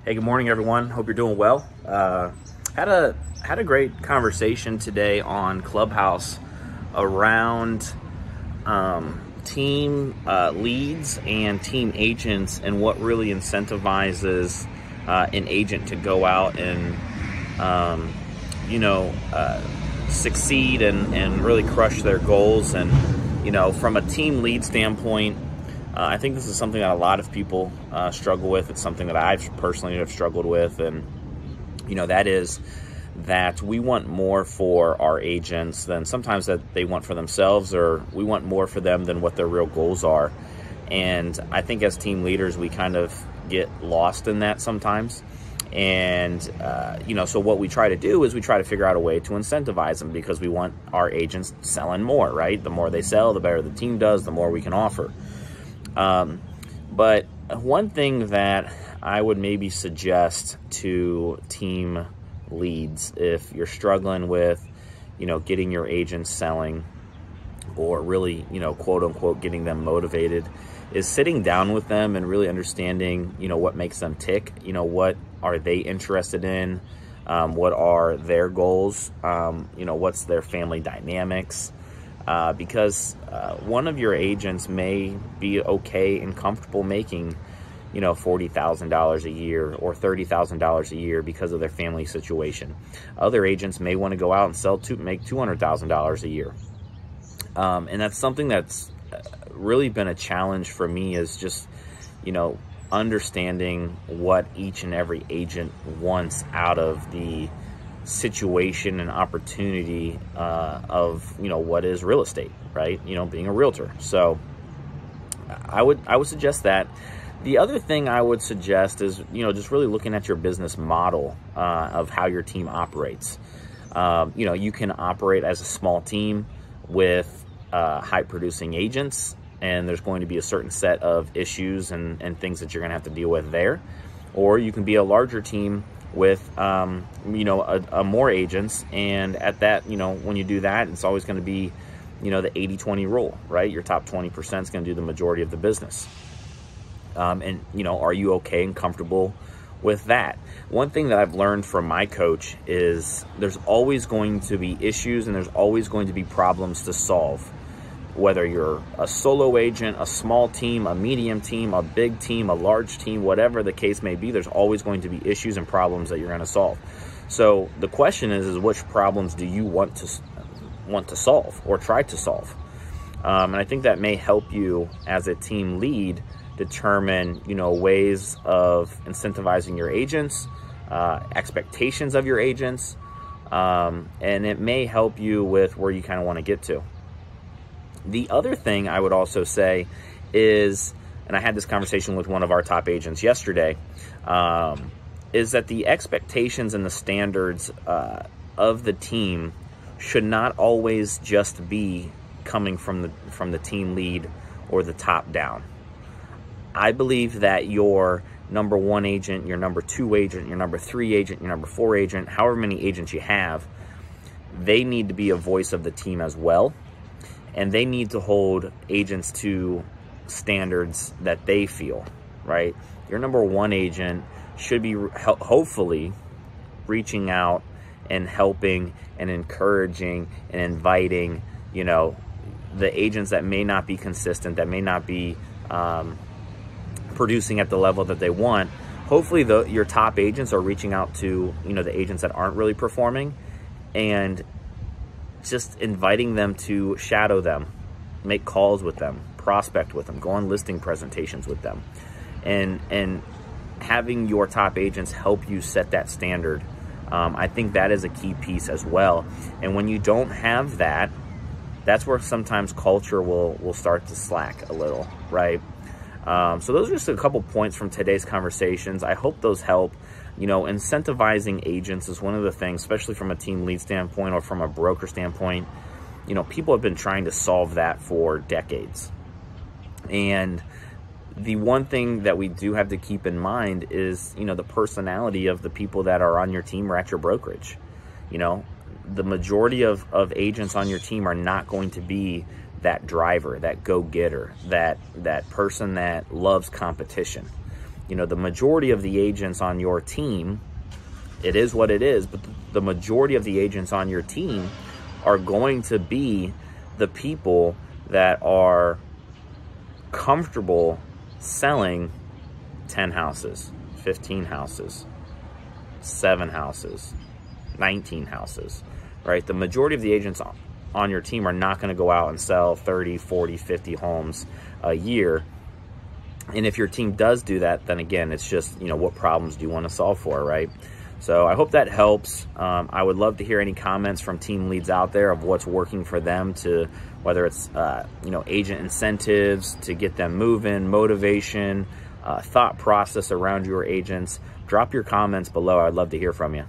Hey, good morning, everyone. Hope you're doing well. Had a great conversation today on Clubhouse around team leads and team agents and what really incentivizes an agent to go out and succeed and really crush their goals. And from a team lead standpoint, I think this is something that a lot of people struggle with. It's something that I've personally have struggled with, and that is that we want more for our agents than sometimes that they want for themselves, or we want more for them than what their real goals are. And I think as team leaders, we kind of get lost in that sometimes. And so what we try to do is we try to figure out a way to incentivize them, because we want our agents selling more, right? The more they sell, the better the team does, the more we can offer. But one thing that I would maybe suggest to team leads, if you're struggling with, getting your agents selling, or really, quote unquote, getting them motivated, is sitting down with them and really understanding, what makes them tick. What are they interested in? What are their goals? What's their family dynamics? Because one of your agents may be okay and comfortable making, $40,000 a year or $30,000 a year because of their family situation. Other agents may want to go out and sell to make $200,000 a year. And that's something that's really been a challenge for me, is just, understanding what each and every agent wants out of the situation and opportunity of what is real estate, right? Being a realtor. So I would suggest that. The other thing I would suggest is just really looking at your business model of how your team operates. You can operate as a small team with high producing agents, and there's going to be a certain set of issues and things that you're going to have to deal with there. Or you can be a larger team with more agents, and at that, when you do that, it's always going to be the 80-20 rule, right? Your top 20% is going to do the majority of the business. Are you okay and comfortable with that? One thing that I've learned from my coach is there's always going to be issues, and there's always going to be problems to solve. Whether you're a solo agent, a small team, a medium team, a big team, a large team, whatever the case may be, there's always going to be issues and problems that you're going to solve. So the question is which problems do you want to solve or try to solve? And I think that may help you as a team lead determine, ways of incentivizing your agents, expectations of your agents, and it may help you with where you kind of want to get to. The other thing I would also say is, and I had this conversation with one of our top agents yesterday, is that the expectations and the standards of the team should not always just be coming from the team lead or the top down. I believe that your number one agent, your number two agent, your number three agent, your number four agent, however many agents you have, they need to be a voice of the team as well. And they need to hold agents to standards that they feel, right? Your number one agent should be hopefully reaching out and helping and encouraging and inviting, the agents that may not be consistent, that may not be producing at the level that they want. Hopefully your top agents are reaching out to, the agents that aren't really performing, and just inviting them to shadow them, make calls with them, prospect with them, go on listing presentations with them, and having your top agents help you set that standard. I think that is a key piece as well. And when you don't have that, that's where sometimes culture will start to slack a little, right? So those are just a couple points from today's conversations. I hope those help. Incentivizing agents is one of the things, especially from a team lead standpoint or from a broker standpoint. People have been trying to solve that for decades. And the one thing that we do have to keep in mind is, the personality of the people that are on your team or at your brokerage. The majority of agents on your team are not going to be that driver, that go-getter, that person that loves competition. You know, the majority of the agents on your team, it is what it is, but the majority of the agents on your team are going to be the people that are comfortable selling 10 houses, 15 houses, 7 houses, 19 houses, right? The majority of the agents on your team are not going to go out and sell 30, 40, 50 homes a year. And if your team does do that, then again, it's just, you know, what problems do you want to solve for, right? So I hope that helps. I would love to hear any comments from team leads out there of what's working for them, to whether it's, you know, agent incentives to get them moving, motivation, thought process around your agents. Drop your comments below. I'd love to hear from you.